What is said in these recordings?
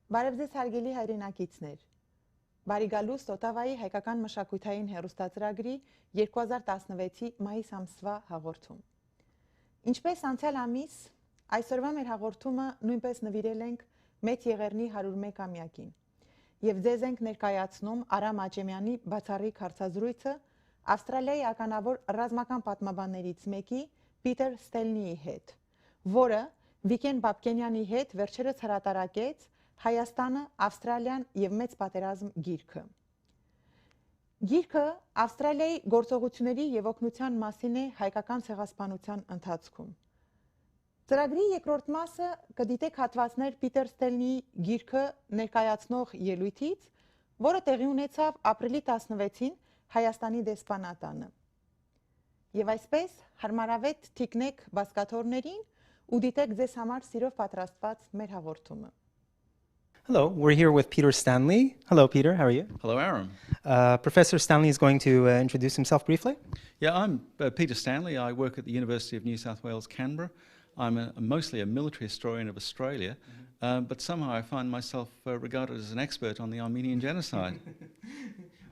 Բարև ձեզ հարգելի հայրենակիցներ։ Բարի գալուստ Օտավայի հայկական մշակութային հեռուստածրագրի 2016-ի մայիս ամսվա հաղորդում։ Ինչպես անցյալ ամիս, այսօրվա մեր հաղորդումը նույնպես նվիրել ենք Մեծ Եղեռնի 101-ամյակին եւ ձեզ ենք ներկայացնում Արամ Աճեմյանի բացառիկ հարցազրույցը Ավստրալիայի ականավոր ռազմական պատմաբաններից մեկի Պիտեր Ստելնիի հետ, որը Վիկեն Բաբկենյանի հետ վերջերս հրատարակեց Հայաստանը, Ավստրալիան եւ մեծ պատերազմ գիրքը։ Գիրքը Ավստրալիայի գործողությունների եւ օգնության մասին է հայկական ցեղասպանության ընթացքում։ Ծրագրի երկրորդ մասը կդիտեք հատվածներ Պիտեր Ստելնիի գիրքը ներկայացնող ելույթից, որը տեղի ունեցավ ապրիլի 16-ին Հայաստանի դեսպանատանը։ Եվ այսպես հարմարավետ թիկնեք բազկաթոռներին ու դիտեք ձեզ համար սիրով պատրաստված մեր հաղորդումը։ Hello, we're here with Peter Stanley. Hello, Peter. How are you? Hello, Aram. Professor Stanley is going to introduce himself briefly. Yeah, I'm Peter Stanley. I work at the University of New South Wales, Canberra. I'm mostly a military historian of Australia, but somehow I find myself regarded as an expert on the Armenian genocide.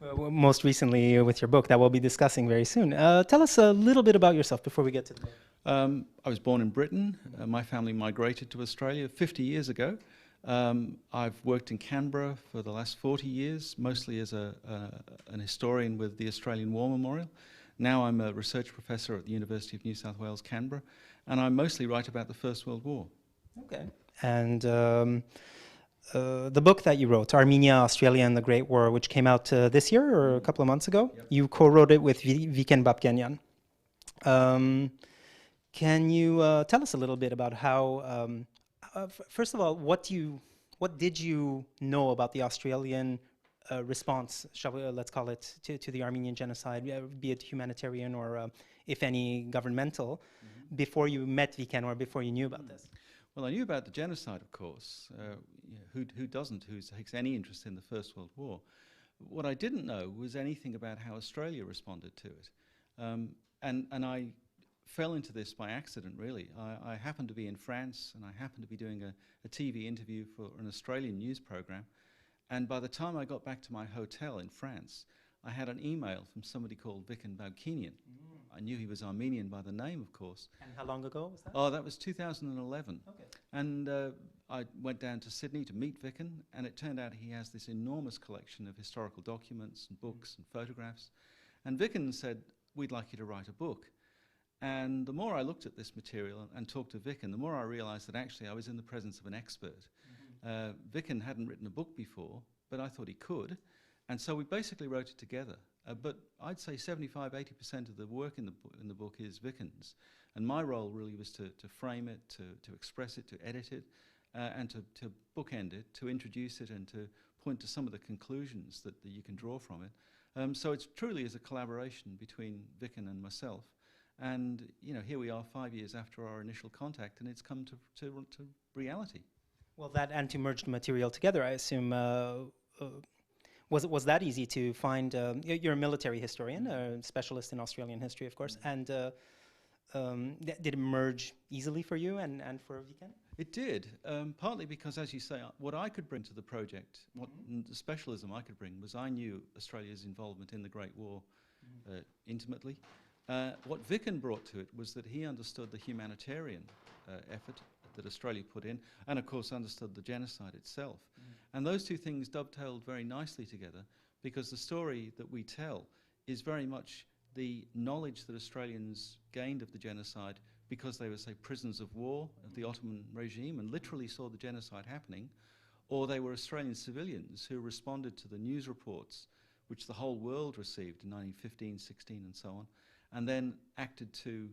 Well, most recently with your book that we'll be discussing very soon. Tell us a little bit about yourself before we get to the book. I was born in Britain. My family migrated to Australia 50 years ago. I've worked in Canberra for the last 40 years, mostly as an historian with the Australian War Memorial. Now I'm a research professor at the University of New South Wales, Canberra, and I mostly write about the First World War. Okay. And the book that you wrote, Armenia, Australia and the Great War, which came out this year or a couple of months ago, yep. You co-wrote it with Vikean Bapkenyan. Can you tell us a little bit about how first of all, what did you know about the Australian response, let's call it, to the Armenian genocide, be it humanitarian or, if any, governmental, before you met Vikean or before you knew about this? Well, I knew about the genocide, of course. Who doesn't, who takes any interest in the First World War? What I didn't know was anything about how Australia responded to it. And I fell into this by accident, really. I happened to be in France, and I happened to be doing a TV interview for an Australian news program. And by the time I got back to my hotel in France, I had an email from somebody called Vikean Bapkenyan. I knew he was Armenian by the name, of course. And how long ago was that? Oh, that was 2011. Okay. And I went down to Sydney to meet Vikean, and it turned out he has this enormous collection of historical documents and books and photographs. And Vikean said, "We'd like you to write a book." And the more I looked at this material and talked to Vikean, the more I realized that actually I was in the presence of an expert. Vikean hadn't written a book before, but I thought he could. And so we basically wrote it together. But I'd say 75–80% of the work in the book is Vikean's. And my role really was to frame it, to express it, to edit it, and to bookend it, to introduce it, and to point to some of the conclusions that you can draw from it. So it's truly is a collaboration between Vikean and myself. And here we are 5 years after our initial contact, and it's come to reality. Well, that and to merge the material together, I assume, was that easy to find? You're a military historian, a specialist in Australian history, of course, and did it merge easily for you and for Vikean? It did, partly because, as you say, what I could bring to the project, what the specialism I could bring was I knew Australia's involvement in the Great War intimately. What Vikean brought to it was that he understood the humanitarian effort that Australia put in, and of course understood the genocide itself. And those two things dovetailed very nicely together, because the story that we tell is very much the knowledge that Australians gained of the genocide because they were, say, prisoners of war of the Ottoman regime and literally saw the genocide happening, or they were Australian civilians who responded to the news reports which the whole world received in 1915, 16 and so on, and then acted to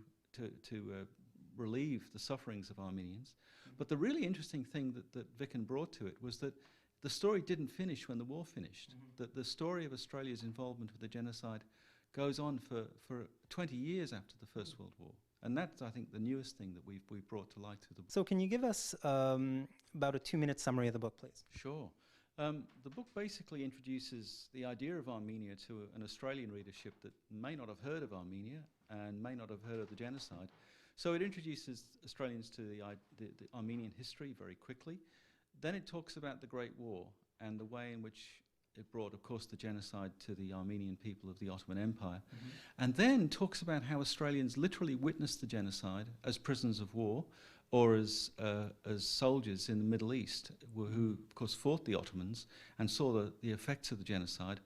relieve the sufferings of Armenians. But the really interesting thing that Vikean brought to it was that the story didn't finish when the war finished. That the story of Australia's involvement with the genocide goes on for 20 years after the First World War. And that's, I think, the newest thing that we've brought to light through the book. So can you give us about a 2-minute summary of the book, please? Sure. The book basically introduces the idea of Armenia to an Australian readership that may not have heard of Armenia and may not have heard of the genocide. So it introduces Australians to the Armenian history very quickly. then it talks about the Great War and the way in which it brought, of course, the genocide to the Armenian people of the Ottoman Empire, and then talks about how Australians literally witnessed the genocide as prisoners of war or as soldiers in the Middle East, who, of course, fought the Ottomans and saw the effects of the genocide.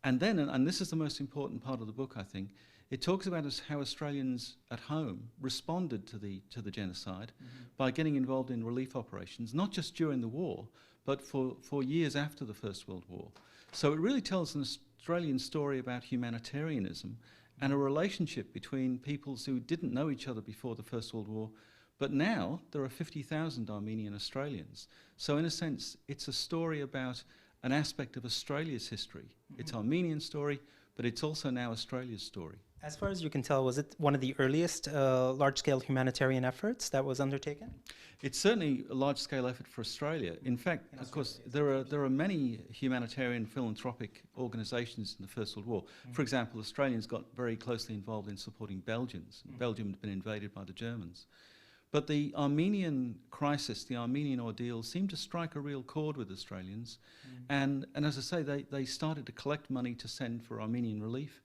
And then, and this is the most important part of the book, I think, it talks about how Australians at home responded to the genocide by getting involved in relief operations, not just during the war, but for years after the First World War. So it really tells an Australian story about humanitarianism and a relationship between peoples who didn't know each other before the First World War, but now there are 50,000 Armenian Australians. So in a sense, it's a story about an aspect of Australia's history. It's Armenian story, but it's also now Australia's story. As far as you can tell, was it one of the earliest large-scale humanitarian efforts that was undertaken? It's certainly a large-scale effort for Australia. In fact, of course, there are many humanitarian philanthropic organisations in the First World War. For example, Australians got very closely involved in supporting Belgians. Belgium had been invaded by the Germans. But the Armenian crisis, the Armenian ordeal, seemed to strike a real chord with Australians. And as I say, they started to collect money to send for Armenian relief.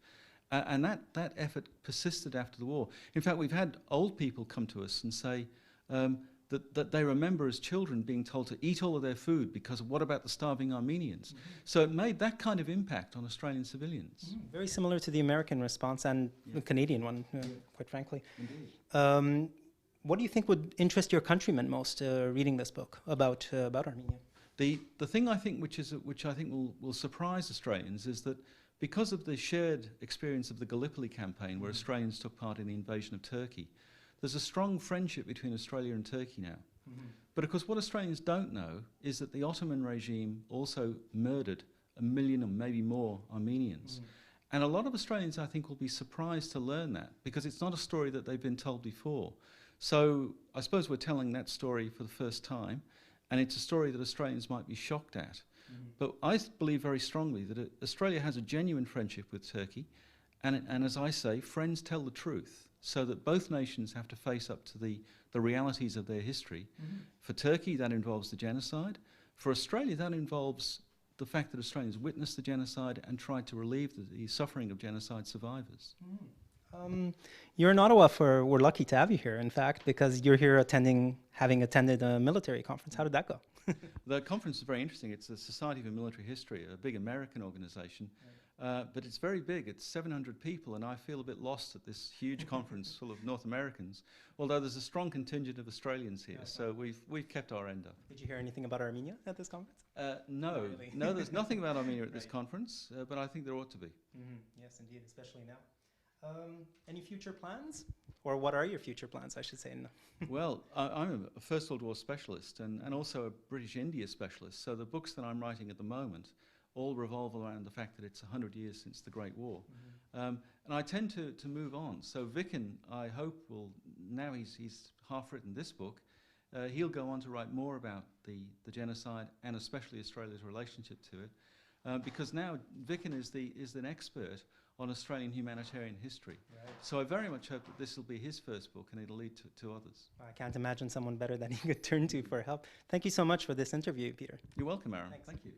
And that effort persisted after the war. In fact, we've had old people come to us and say that they remember as children being told to eat all of their food because of what about the starving Armenians? So it made that kind of impact on Australian civilians. Very similar to the American response and the Canadian one, quite frankly. Indeed. What do you think would interest your countrymen most reading this book about Armenia? The thing I think which I think will surprise Australians is that because of the shared experience of the Gallipoli campaign, where Australians took part in the invasion of Turkey, there's a strong friendship between Australia and Turkey now. But of course, what Australians don't know is that the Ottoman regime also murdered 1 million or maybe more Armenians. And a lot of Australians, I think, will be surprised to learn that, because it's not a story that they've been told before. So I suppose we're telling that story for the first time, and it's a story that Australians might be shocked at. But I believe very strongly that Australia has a genuine friendship with Turkey, and as I say, friends tell the truth, so that both nations have to face up to the realities of their history. For Turkey, that involves the genocide. For Australia, that involves the fact that Australians witnessed the genocide and tried to relieve the suffering of genocide survivors. You're in Ottawa we're lucky to have you here, in fact, because you're here having attended a military conference. How did that go? The conference is very interesting. It's the Society for Military History, a big American organization, but it's very big. It's 700 people, and I feel a bit lost at this huge conference full of North Americans, although there's a strong contingent of Australians here, so we've kept our end up. Did you hear anything about Armenia at this conference? No, really. no, there's nothing about Armenia at this conference, but I think there ought to be. Yes, indeed, especially now. Any future plans? Or what are your future plans, I should say? Well, I'm a First World War specialist and also a British India specialist. So the books that I'm writing at the moment all revolve around the fact that it's 100 years since the Great War. And I tend to move on. So Vicken, I hope, now he's half written this book, he'll go on to write more about the genocide and especially Australia's relationship to it. Because now Vicken is an expert on Australian humanitarian history. Right. So I very much hope that this will be his first book and it'll lead to others. I can't imagine someone better that he could turn to for help. Thank you so much for this interview, Peter. You're welcome, Aaron. Thanks. Thank you.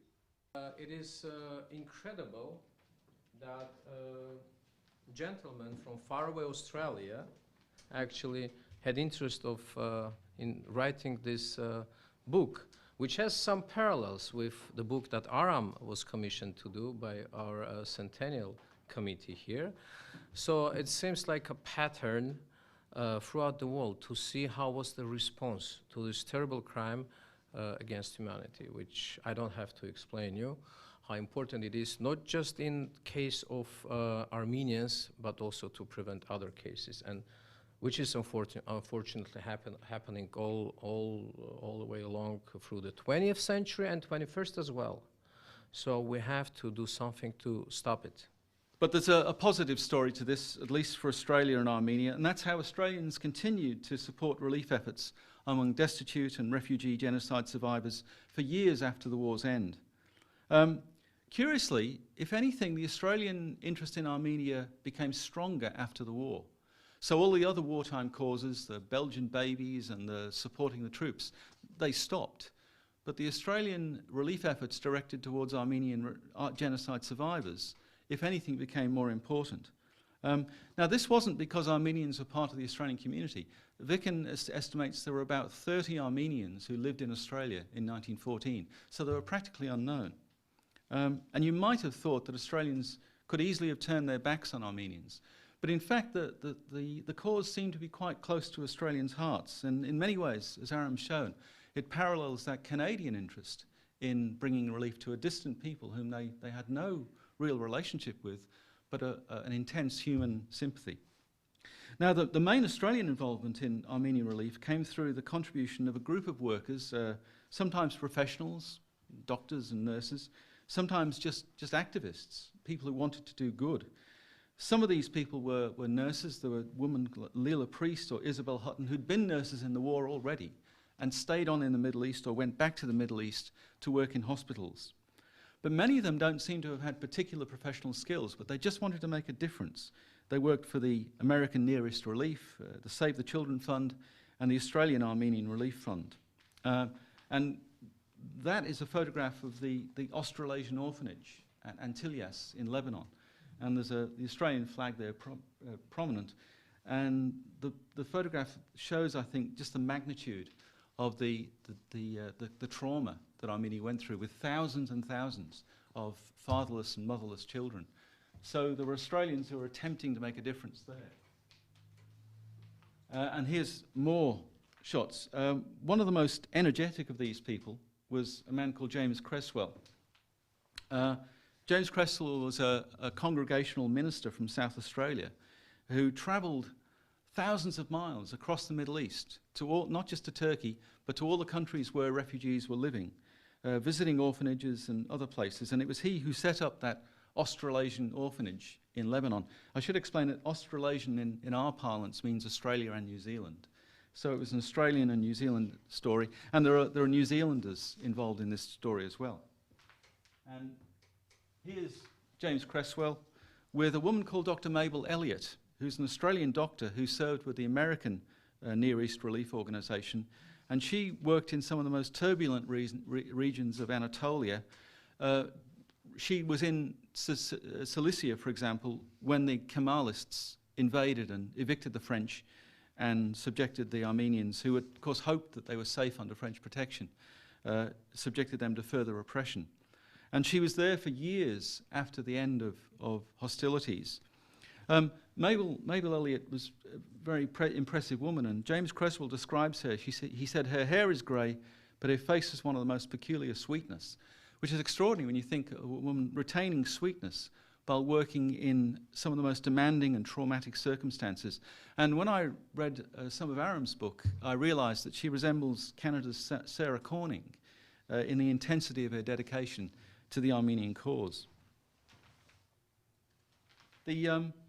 It is incredible that a gentleman from faraway Australia actually had interest in writing this book, which has some parallels with the book that Aram was commissioned to do by our Centennial Committee here. So it seems like a pattern throughout the world to see how was the response to this terrible crime against humanity, which I don't have to explain you how important it is, not just in case of Armenians, but also to prevent other cases, and which is unfortunately happening all the way along through the 20th century and 21st as well. So we have to do something to stop it. But there's a positive story to this, at least for Australia and Armenia, and that's how Australians continued to support relief efforts among destitute and refugee genocide survivors for years after the war's end. Curiously, if anything, the Australian interest in Armenia became stronger after the war. So all the other wartime causes, the Belgian babies and the supporting the troops, they stopped. but the Australian relief efforts directed towards Armenian genocide survivors, if anything, became more important. Now, this wasn't because Armenians were part of the Australian community. Vicken estimates there were about 30 Armenians who lived in Australia in 1914, so they were practically unknown. And you might have thought that Australians could easily have turned their backs on Armenians. But in fact, the cause seemed to be quite close to Australians' hearts. And in many ways, as Aram's shown, it parallels that Canadian interest in bringing relief to a distant people whom they had no real relationship with, but an intense human sympathy. Now, the main Australian involvement in Armenian relief came through the contribution of a group of workers, sometimes professionals, doctors and nurses, sometimes just activists, people who wanted to do good. Some of these people were nurses. There were women, Leela Priest or Isabel Hutton, who'd been nurses in the war already and stayed on in the Middle East or went back to the Middle East to work in hospitals. But many of them don't seem to have had particular professional skills, but they just wanted to make a difference. They worked for the American Near East Relief, the Save the Children Fund, and the Australian Armenian Relief Fund. And that is a photograph of the Australasian orphanage at Antilias in Lebanon. And there's the Australian flag there prominent. And the photograph shows, I think, just the magnitude of the trauma that Armenia went through, with thousands and thousands of fatherless and motherless children. So there were Australians who were attempting to make a difference there. And here's more shots. One of the most energetic of these people was a man called James Cresswell. James Cresswell was a congregational minister from South Australia who travelled thousands of miles across the Middle East, to all, not just to Turkey, but to all the countries where refugees were living, visiting orphanages and other places. And it was he who set up that Australasian orphanage in Lebanon. I should explain that Australasian in our parlance means Australia and New Zealand. So it was an Australian and New Zealand story, and there are New Zealanders involved in this story as well. And here's James Cresswell with a woman called Dr. Mabel Elliott, who's an Australian doctor who served with the American Near East Relief Organisation, and she worked in some of the most turbulent regions of Anatolia. She was in Cilicia, for example, when the Kemalists invaded and evicted the French and subjected the Armenians, who had, of course, hoped that they were safe under French protection, subjected them to further repression. And she was there for years after the end of hostilities. Mabel Elliott was a very impressive woman, and James Cresswell describes her. He said her hair is grey, but her face is one of the most peculiar sweetness, which is extraordinary when you think of a woman retaining sweetness while working in some of the most demanding and traumatic circumstances. And when I read some of Aram's book, I realised that she resembles Canada's Sarah Corning in the intensity of her dedication to the Armenian cause.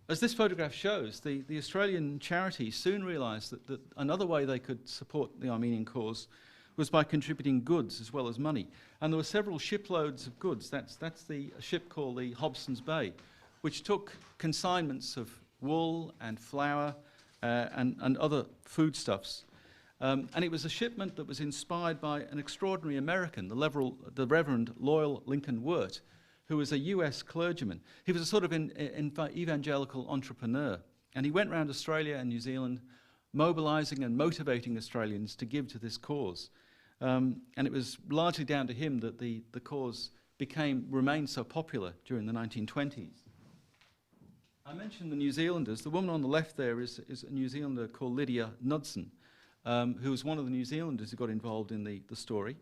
As this photograph shows, the Australian charities soon realised that another way they could support the Armenian cause was by contributing goods as well as money. And there were several shiploads of goods. That's the ship called the Hobson's Bay, which took consignments of wool and flour and other foodstuffs. And it was a shipment that was inspired by an extraordinary American, the Reverend Loyal Lincoln Wirt, who was a US clergyman. He was a sort of evangelical entrepreneur. And he went around Australia and New Zealand mobilising and motivating Australians to give to this cause. And it was largely down to him that the cause remained so popular during the 1920s. I mentioned the New Zealanders. The woman on the left there is a New Zealander called Lydia Knudsen, who was one of the New Zealanders who got involved in the story.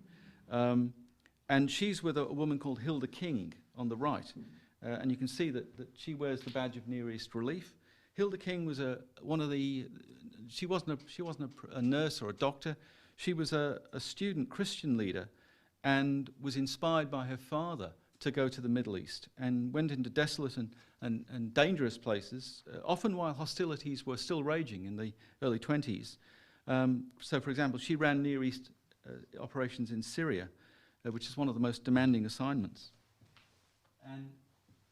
And she's with a woman called Hilda King on the right. And you can see that she wears the badge of Near East Relief. Hilda King was she wasn't a nurse or a doctor. She was a student Christian leader and was inspired by her father to go to the Middle East and went into desolate and dangerous places, often while hostilities were still raging in the early 20s. So, for example, she ran Near East operations in Syria, which is one of the most demanding assignments. And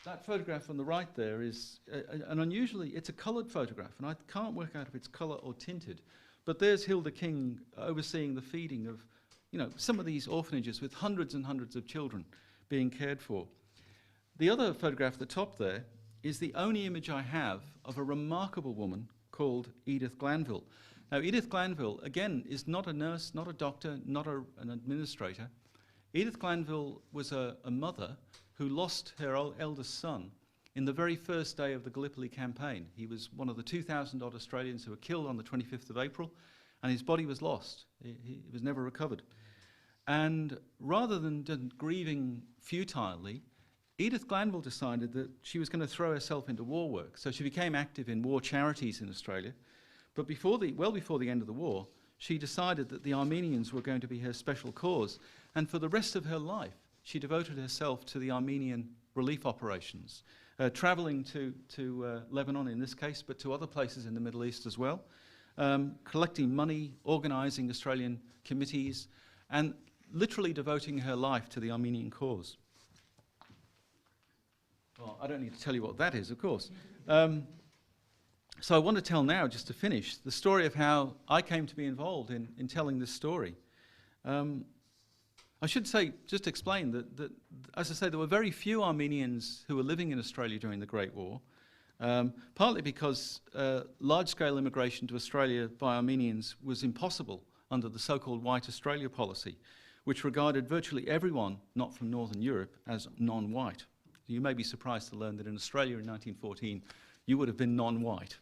that photograph on the right there is it's a coloured photograph, and I can't work out if it's colour or tinted. But there's Hilda King overseeing the feeding of some of these orphanages with hundreds and hundreds of children being cared for. The other photograph at the top there is the only image I have of a remarkable woman called Edith Glanville. Now, Edith Glanville, again, is not a nurse, not a doctor, not an administrator. Edith Glanville was a mother who lost her eldest son in the very first day of the Gallipoli campaign. He was one of the 2,000-odd Australians who were killed on the 25th of April, and his body was lost. He was never recovered. And rather than grieving futilely, Edith Glanville decided that she was going to throw herself into war work. So she became active in war charities in Australia. But well before the end of the war, she decided that the Armenians were going to be her special cause. And for the rest of her life, she devoted herself to the Armenian relief operations, travelling to Lebanon in this case, but to other places in the Middle East as well, collecting money, organising Australian committees, and literally devoting her life to the Armenian cause. Well, I don't need to tell you what that is, of course. So I want to tell now, just to finish, the story of how I came to be involved in telling this story. I should say, just explain that, as I say, there were very few Armenians who were living in Australia during the Great War, partly because large-scale immigration to Australia by Armenians was impossible under the so-called White Australia policy, which regarded virtually everyone not from Northern Europe as non-white. You may be surprised to learn that in Australia in 1914, you would have been non-white.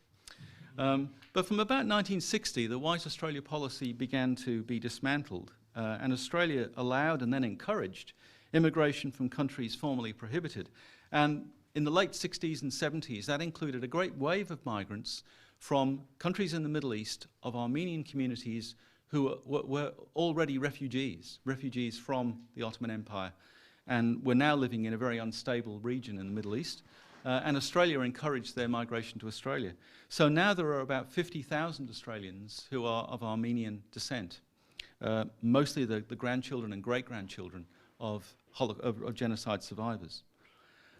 But from about 1960, the White Australia policy began to be dismantled, and Australia allowed and then encouraged immigration from countries formerly prohibited. And in the late 60s and 70s, that included a great wave of migrants from countries in the Middle East of Armenian communities who were already refugees from the Ottoman Empire, and were now living in a very unstable region in the Middle East. And Australia encouraged their migration to Australia. So now there are about 50,000 Australians who are of Armenian descent, mostly the grandchildren and great-grandchildren of genocide survivors.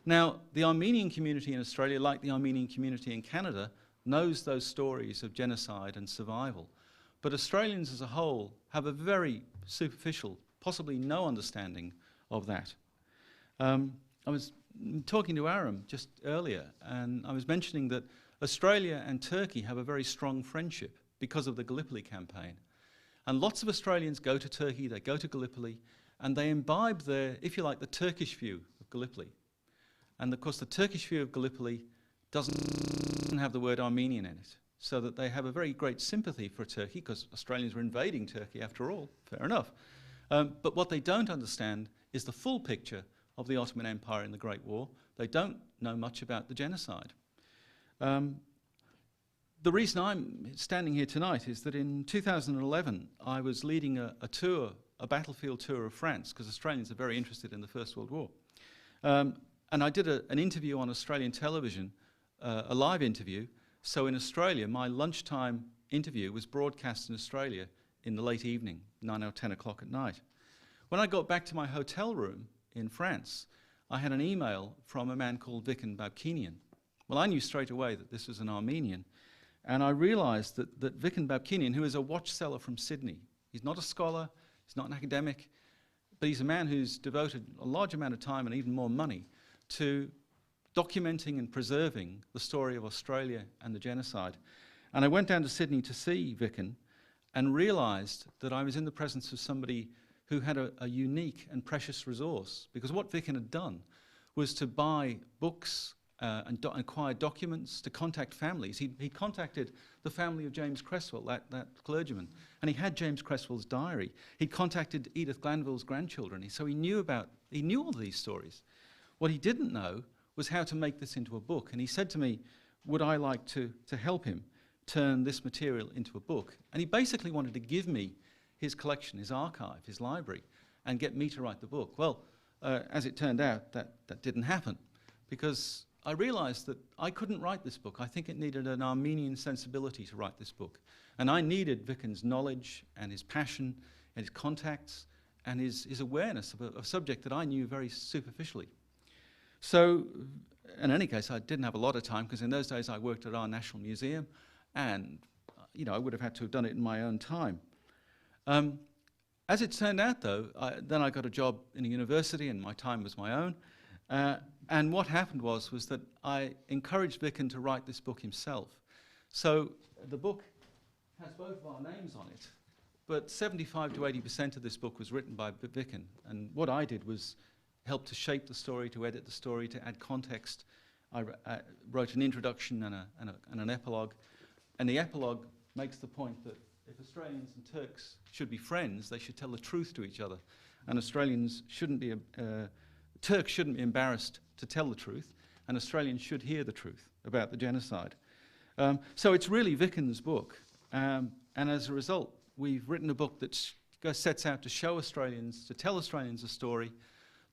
Now, the Armenian community in Australia, like the Armenian community in Canada, knows those stories of genocide and survival. But Australians as a whole have a very superficial, possibly no understanding of that. I was talking to Aram just earlier, and I was mentioning that Australia and Turkey have a very strong friendship because of the Gallipoli campaign. And lots of Australians go to Turkey, they go to Gallipoli, and they imbibe their, if you like, the Turkish view of Gallipoli. And of course, the Turkish view of Gallipoli doesn't have the word Armenian in it, so that they have a very great sympathy for Turkey, because Australians were invading Turkey after all, fair enough. But what they don't understand is the full picture of the Ottoman Empire in the Great War. They don't know much about the genocide. The reason I'm standing here tonight is that in 2011, I was leading a tour, a battlefield tour of France, because Australians are very interested in the First World War. And I did an interview on Australian television, a live interview. So in Australia, my lunchtime interview was broadcast in Australia in the late evening, 9 or 10 o'clock at night. When I got back to my hotel room in France, I had an email from a man called Viken Babkinian. Well, I knew straight away that this was an Armenian, and I realized that Viken Babkinian, who is a watch seller from Sydney, he's not a scholar, he's not an academic, but he's a man who's devoted a large amount of time and even more money to documenting and preserving the story of Australia and the genocide. And I went down to Sydney to see Viken and realized that I was in the presence of somebody who had a unique and precious resource, because what Viken had done was to buy books and acquire documents, to contact families. He contacted the family of James Cresswell, that clergyman, and he had James Cresswell's diary. He contacted Edith Glanville's grandchildren, so he knew all of these stories. What he didn't know was how to make this into a book, and he said to me, would I like to help him turn this material into a book? And he basically wanted to give me his collection, his archive, his library, and get me to write the book. Well, as it turned out, that didn't happen, because I realized that I couldn't write this book. I think it needed an Armenian sensibility to write this book. And I needed Viken's knowledge and his passion and his contacts and his awareness of a subject that I knew very superficially. So, in any case, I didn't have a lot of time, because in those days I worked at our National Museum, and I would have had to have done it in my own time. As it turned out, though, then I got a job in a university and my time was my own. And what happened was that I encouraged Vicken to write this book himself. So the book has both of our names on it, but 75 to 80% of this book was written by Vicken. And what I did was help to shape the story, to edit the story, to add context. I wrote an introduction and an epilogue. And the epilogue makes the point that if Australians and Turks should be friends, they should tell the truth to each other. And Australians shouldn't be, Turks shouldn't be embarrassed to tell the truth, and Australians should hear the truth about the genocide. So it's really Vicken's book. And as a result, we've written a book that sets out to show Australians, to tell Australians a story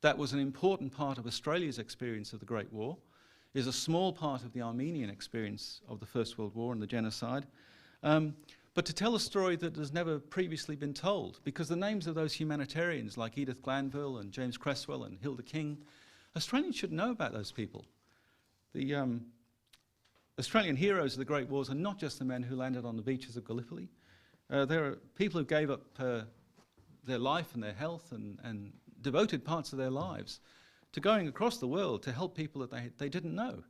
that was an important part of Australia's experience of the Great War, is a small part of the Armenian experience of the First World War and the genocide, but to tell a story that has never previously been told, because the names of those humanitarians like Edith Glanville and James Cresswell and Hilda King, Australians should know about those people. The Australian heroes of the Great Wars are not just the men who landed on the beaches of Gallipoli. There are people who gave up their life and their health and devoted parts of their lives to going across the world to help people that they didn't know.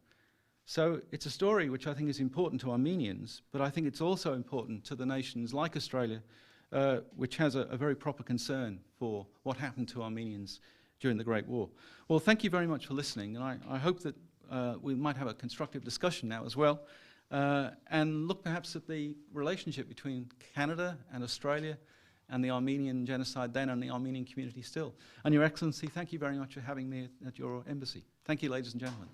So it's a story which I think is important to Armenians, but I think it's also important to the nations like Australia, which has a very proper concern for what happened to Armenians during the Great War. Well, thank you very much for listening, and I hope that we might have a constructive discussion now as well, and look perhaps at the relationship between Canada and Australia and the Armenian genocide then and the Armenian community still. And Your Excellency, thank you very much for having me at your embassy. Thank you, ladies and gentlemen.